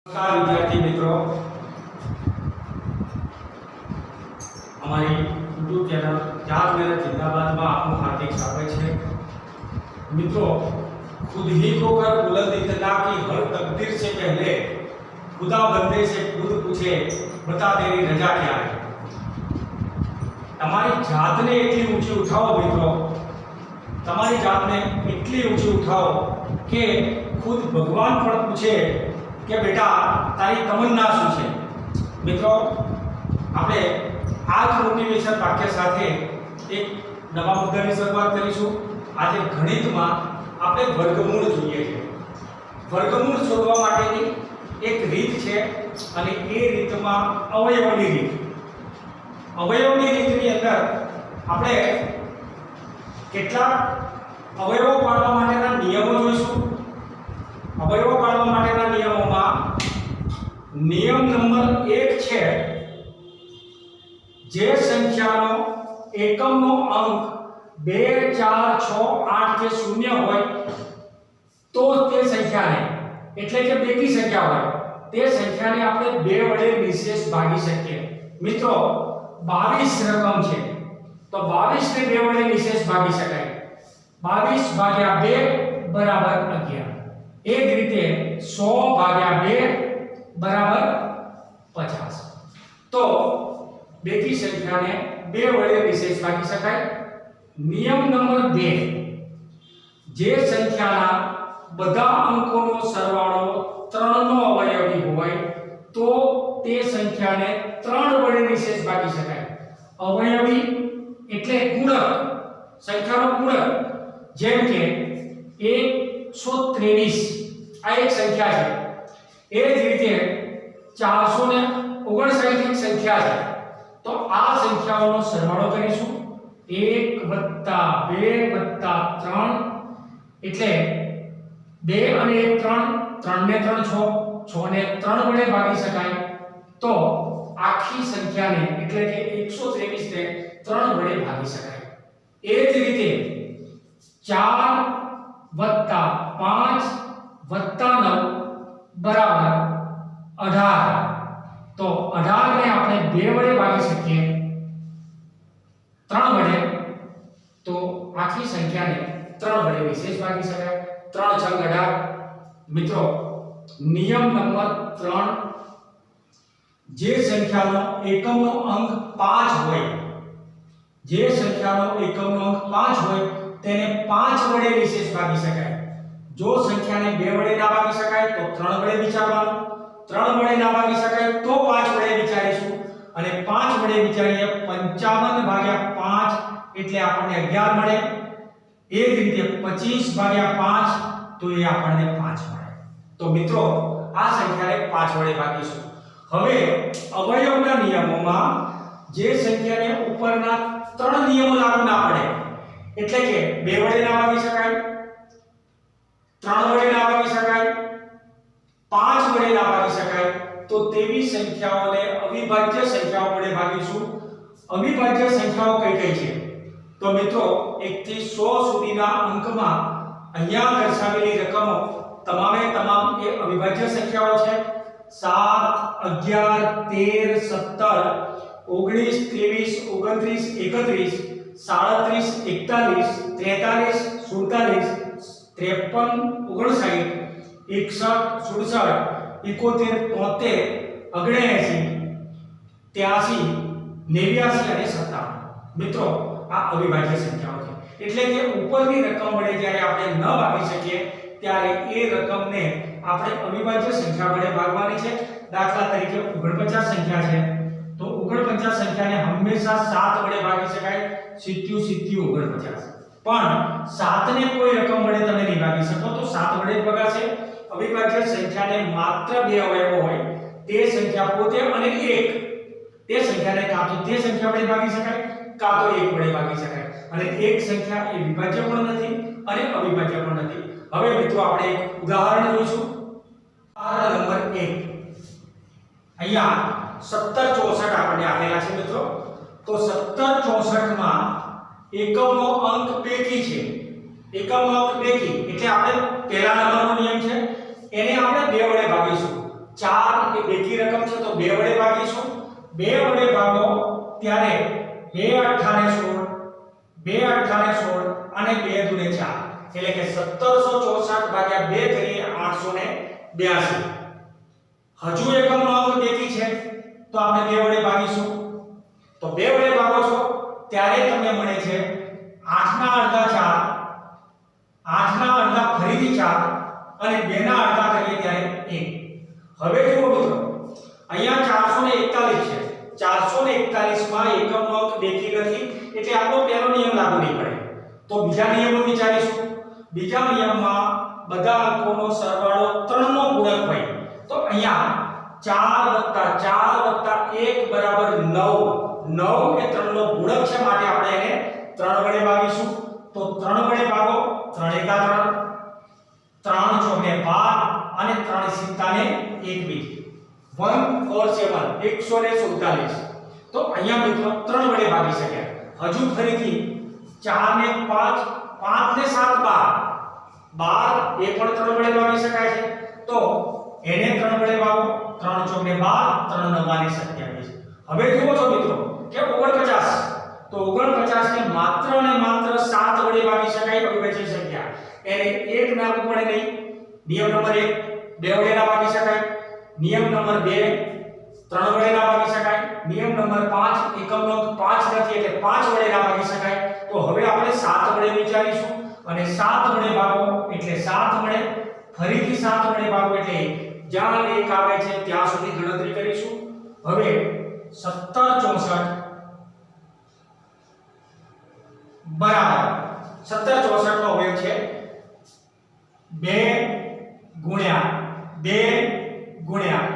नमस्कार विद्यार्थी मित्रों, हमारी यूट्यूब चैनल याद मेरा जिंदाबाद में आपका हार्दिक स्वागत है। मित्रों, खुद ही को कर बुलंद इतना कि हर तकदीर से पहले खुदा बंदे से खुद पूछे, बता तेरी रजा क्या है। તમારી જાતને એટલી ઊંચી ઉઠાવો મિત્રો, તમારી જાતને એટલી ઊંચી ઉઠાવો કે ખુદ ભગવાન પણ પૂછે કે બેટા તારી તમન્ના શું છે। મિત્રો, આપણે આ જ મોટિવેશન વાક્ય સાથે એક નવા મુદ્દાની શરૂઆત કરીશું। આજે ગણિતમાં આપણે વર્ગમૂળ જોઈએ છે। વર્ગમૂળ શોધવા માટેની એક રીત છે અને એ રીતમાં અવયવની રીત। અવયવની રીતની અંદર આપણે કેટલાક અવયવો પાડવા માટેના નિયમો જોઈશું। અવયવો પાડવા માટેના નિયમોમાં નિયમ નંબર 1 છે, જે સંખ્યાનો એકમનો અંક 2 4 6 8 કે 0 હોય તો તે સંખ્યાને, એટલે કે બેકી સંખ્યા હોય તે સંખ્યાને આપણે 2 વડે નિશેષ ભાગી શકીએ। મિત્રો, 22 રકમ છે તો 22 ને 2 વડે નિશેષ ભાગી શકાય। 22 ભાગ્યા 2 બરાબર 11। એ જ રીતે 100 ભાગ્યા 2 બરાબર 50। તો બેકી સંખ્યાને 2 વડે નિશેષ ભાગી શકાય। નિયમ નંબર 2, જે સંખ્યાના બધા અંકોનો સરવાળો 3 નો અવયવી હોય તો તે સંખ્યાને 3 વડે નિશેષ ભાગી શકાય। અવયવી એટલે ગુણક, સંખ્યાનો ગુણક। જેમ કે 123 આ એક સંખ્યા છે, એ જ રીતે 459 એક સંખ્યા છે। તો આ સંખ્યાઓનો સરવાળો કરીશું, 1 + 2 + 3 એટલે 2 અને 1 3, 3 ને 3 6, 6 ને 3 વડે ભાગી શકાય। તો આખી સંખ્યાને એટલે કે 123 ને 3 વડે ભાગી શકાય। એ જ રીતે 4 + 5 + 9 બરાબર 18। તો 18 ને આપણે 2 વડે ભાગી શકીએ, 3 વડે, તો આખી સંખ્યાને 3 વડે વિશેષ ભાગી શકાય। 3 × 18। મિત્રો, નિયમ નંબર 3, જે સંખ્યાનો એકમનો અંક 5 હોય, જે સંખ્યાનો એકમનો અંક 5 હોય તેને 5 વડે વિશેષ ભાગી શકાય। જો સંખ્યાને 2 વડે ના ભાગી શકાય તો 3 વડે વિચારવાનું, 3 વડે ના ભાગી શકાય તો 5 વડે વિચારીશું, અને 5 વડે વિચારીએ 55 ભાગ્યા 5 એટલે આપણને 11 મળે। એ જ રીતે 25 ભાગ્યા 5 તો એ આપણને 5 મળે। તો મિત્રો, આ સંખ્યાને 5 વડે ભાગીશું। હવે અવયવના નિયમોમાં જે સંખ્યાને ઉપરના 3 નિયમો લાગુ ના પડે, એટલે કે 2 વડે ના ભાગી શકાય, 3 વડે ના ભાગી શકાય, 5 વડે ના ભાગી શકાય, તો તેવી સંખ્યાઓને અવિભાજ્ય સંખ્યાઓ વડે ભાગીશું। અવિભાજ્ય સંખ્યાઓ કઈ કઈ છે? તો મિત્રો, 1 થી 100 સુધીના અંકમાં અહીંયા દર્શાવેલી રકમો તમામે તમામ એ અવિભાજ્ય સંખ્યાઓ છે। 7 11 13 17 19 23 29 31 37 41 43 47 53 59 61 67 71 73 89 અને 57। મિત્રો, આ અવિભાજ્ય સંખ્યાઓ છે, એટલે કે ઉપરની રકમ વડે જ્યારે આપણે ન ભાગી શકીએ ત્યારે એ રકમને આપણે અવિભાજ્ય સંખ્યા વડે ભાગવાની છે। દાખલા તરીકે 49 સંખ્યા છે તો 49 સંખ્યાને હંમેશા 7 વડે ભાગી શકાય, 77 49। પણ 7 ને કોઈ રકમ વડે તમે નહીં ભાગી શકો તો 7 વડે જ ભાગાશે। અવિભાજ્ય સંખ્યાને માત્ર 2 અવયવો હોય તે સંખ્યા પોતે અને 1, તે સંખ્યાને કાં તો તે સંખ્યા વડે ભાગી શકાય કાં તો 1 વડે ભાગી શકાય, અને એક સંખ્યા એ વિભાજ્ય પણ નથી અને અવિભાજ્ય પણ નથી। હવે મિત્રો, આપણે એક ઉદાહરણ જોઈશું। ઉદાહરણ નંબર 1, અહીંયા 1764 આપણને આપેલા છે મિત્રો। તો 1764 માં એકમનો અંક બેકી છે। એકમનો અંક બેકી એટલે આપણે પહેલા નંબરનો નિયમ છે, એને આપણે 2 વડે ભાગીશું। 4 એ બેકી રકમ છે તો 2 વડે ભાગીશું 2 વડે ભાગો ત્યારે 2 અઠ્ઠાને 16 2 અઠ્ઠાને 16 અને 2 દુને 4 એટલે કે 1764 ભાગ્યા 2 કરીએ 882 હજુ એકમનો અંક બેકી છે તો આપણે 2 વડે ભાગીશું તો 2 વડે ભાગો છો ત્યારે તમને મળે છે 8 ના અડધા 4 8 ના અડધા ફરીથી 4 અને 2 ના અડધા કરીએ ત્યારે 1 હવે જુઓ મિત્રો અહીંયા 441 છે 441 માં એકમનો અંક બેકી નથી એટલે આપણો પહેલો નિયમ લાગુ નહીં પડે તો બીજા નિયમો વિચારીશું બીજા નિયમમાં બધા અંકોનો સરવાળો 3 નો ગુણક હોય તો અહીંયા 4 4 1 બરાબર 9 9 એ 3 નો ગુણક છે માટે આપણે એને 3 વડે ભાગીશું તો 3 વડે ભાગો 3 એકા 3 3 ચોકે 12 અને 3 સિત્તાને 21 147 147 તો અહીંયા મિત્રો 3 વડે ભાગી શક્યા હજુ ફરીથી 4 ને 5 5 ને 7 12 એ પણ 3 વડે ભાગી શકાય છે તો એને 3 વડે ભાગો 3 ચોકે 12 3 9 27 હવે જુઓ છો મિત્રો કે 49 તો 49 ને માત્ર અને માત્ર 7 વડે ભાગી શકાય અવિભાજ્ય સંખ્યા એને 1 ના પડે નહીં નિયમ નંબર 1 2 વડે ના ભાગી શકાય નિયમ નંબર 2 3 વડે ના ભાગી શકાય નિયમ નંબર 5 એકમનો 5 નથી એટલે 5 વડે ના ભાગી શકાય તો હવે આપણે 7 વડે વિચારીશું અને 7 વડે ભાગો એટલે 7 વડે ફરીથી 7 વડે ભાગો એટલે જ્યાં 1 આવે છે ત્યાં સુધી ગણતરી કરીશું હવે 1764 બરાબર 1764 નો અવયવ છે 2 ગુણ્યા 2 ગુણ્યા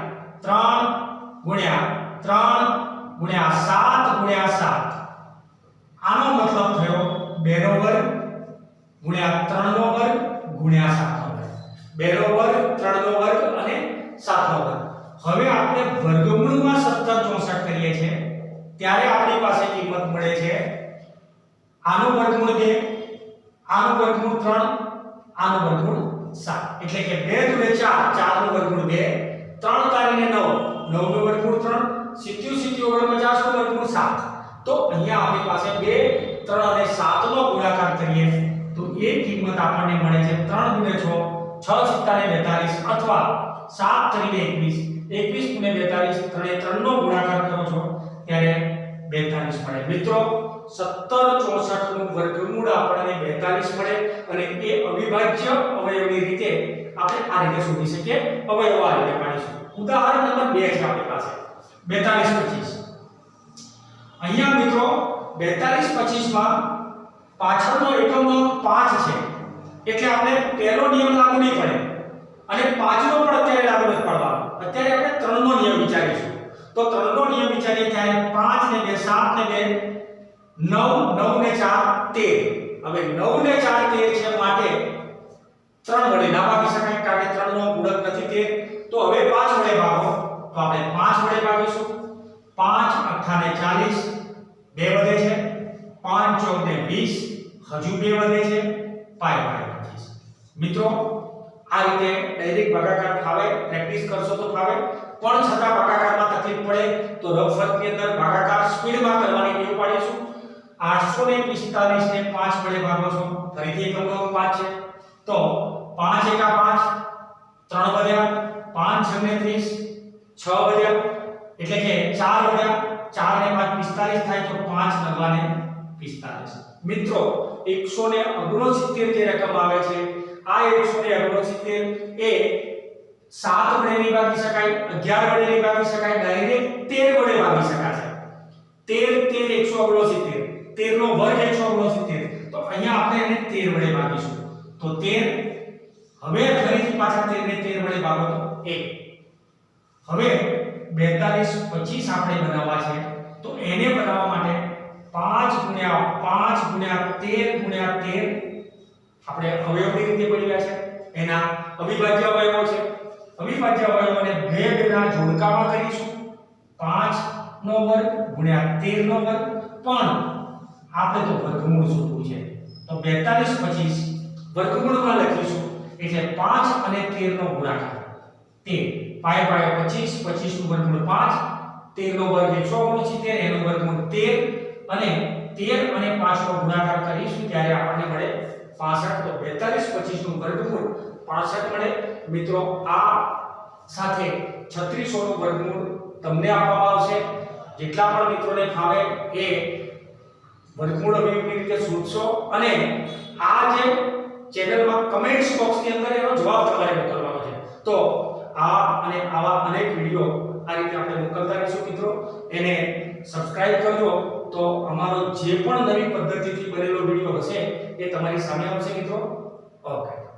3 ગુણ્યા 3 ગુણ્યા 7 ગુણ્યા 7 આનો મતલબ થયો 2 નો વર્ગ ગુણ્યા 3 નો વર્ગ ગુણ્યા 7 નો વર્ગ 2 નો વર્ગ 3 નો વર્ગ અને 7 નો વર્ગ હવે આપણે વર્ગમૂળમાં 1764 કરીએ છીએ ત્યારે આપણી પાસે કિંમત મળે છે આનું વર્ગમૂળ 2 આનું વર્ગમૂળ 3 આનું વર્ગમૂળ 7 એટલે કે 2 દુને 4 4 નું વર્ગમૂળ 2 3 તારીને 9 9 નું વર્ગમૂળ 3 77 49 નું વર્ગમૂળ 7 તો અહીંયા આપણી પાસે 2 3 અને 7 નો ગુણાકાર કરીએ તો એ કિંમત આપણને મળે છે 3 ગુણે 6 6 7 42 અથવા 7 તરીકે 21 ગુણે 42 3 નો ગુણાકાર કરો છો ત્યારે 42 મળે મિત્રો 1764 નું વર્ગમૂળ આપણને 42 મળે અને એ અવિભાજ્ય અવયવની રીતે આપણે આ રીતે શોધી શકીએ અવયવ આ રીતે પાડીશું ઉદાહરણ નંબર 2 છે આપણી પાસે 42 25 અહીંયા મિત્રો 42 25 માં પાછળનો એકમનો 5 છે એટલે આપણે પહેલો નિયમ લાગુ નહીં પડે અને 5 નો પણ અત્યારે લાગુ નથી પડવાનો અત્યારે આપણે 3 નો નિયમ વિચારીશું તો 3 નો નિયમ વિચારીએ ત્યારે 5 ને 2 7 ને 2 9 9 ને 4 13 હવે 9 ને 4 13 છે માટે 3 વડે ના ભાગી શકાય કારણ કે 3 નો ગુણક નથી 13 તો હવે 5 વડે ભાગો તો આપણે 5 વડે ભાગીશું 5 8 ને 40 2 વધે છે 5 14 ને 20 હજુ 2 વધે છે પાય 25 મિત્રો આ રીતે ડાયરેક્ટ ભાગાકાર ફાવે પ્રેક્ટિસ કરશો તો ફાવે પણ છતાં ભાગાકારમાં તકલીફ પડે તો રફ વર્કની અંદર ભાગાકાર સ્પીડમાં કરવાની ટેવ પાડીશું 845 ને 5 વડે ભાગો છો ફરીથી એકમનો 5 છે તો 5 એકા 5 3 વધ્યા 5 6 ને 30 6 વધ્યા એટલે કે 4 વધ્યા 4 ને 5 45 થાય તો 5 9 ને 45 મિત્રો 169 જે રકમ આવે છે આ 169 એ 7 વડે નહીં ભાગી શકાય 11 વડે નહીં ભાગી શકાય ડાયરેક્ટ 13 વડે ભાગી શકાય 13 169 13 નો વર્ગ 169 તો અહીંયા આપણે એને 13 વડે ભાગીશું તો 13 હવે ફરીથી પાછા 13 ને 13 વડે ભાગો તો 1 હવે 42 25 આપણે બનાવવા છે તો એને બનાવવા માટે 5 ગુણ્યા 5 ગુણ્યા 13 ગુણ્યા 13 આપણે અવયવની રીતે પડ્યા છે એના અવિભાજ્ય અવયવો છે અવિભાજ્ય અવયવોને બે બેના જોડકામાં કરીશું 5 નો વર્ગ ગુણ્યા 13 નો વર્ગ પણ આપણે તો વર્ગમૂળ શોધવું છે તો 42 25 વર્ગમૂળમાં લખીશું એટલે 5 અને 13 નો ગુણાકાર 13 5 5 25, 25 નું વર્ગમૂળ 5, 13 નો વર્ગ 169, એનું વર્ગમૂળ 13 અને 13 અને 5 નો ગુણાકાર કરીશું ત્યારે આપણને મળે 65. તો 42 25 નું વર્ગમૂળ 65 મળે. મિત્રો આ સાથે 3600 નું વર્ગમૂળ તમને આપવામાં આવશે. જેટલા પણ મિત્રોને ફાવે એ વર્ગમૂળ અવયવની રીતે શોધશો અને આ જે ચેનલમાં કમેન્ટ્સ બોક્સની અંદર એનો જવાબ તમારે મોકલવાનો છે. તો આ અને આવા અનેક વિડિયો આ રીતે આપણે મોકલતા રહીશું મિત્રો. એને સબસ્ક્રાઇબ કરજો તો અમારો જે પણ નવી પદ્ધતિથી બનેલો વિડિયો હશે એ તમારી સામે આવશે મિત્રો. ઓકે.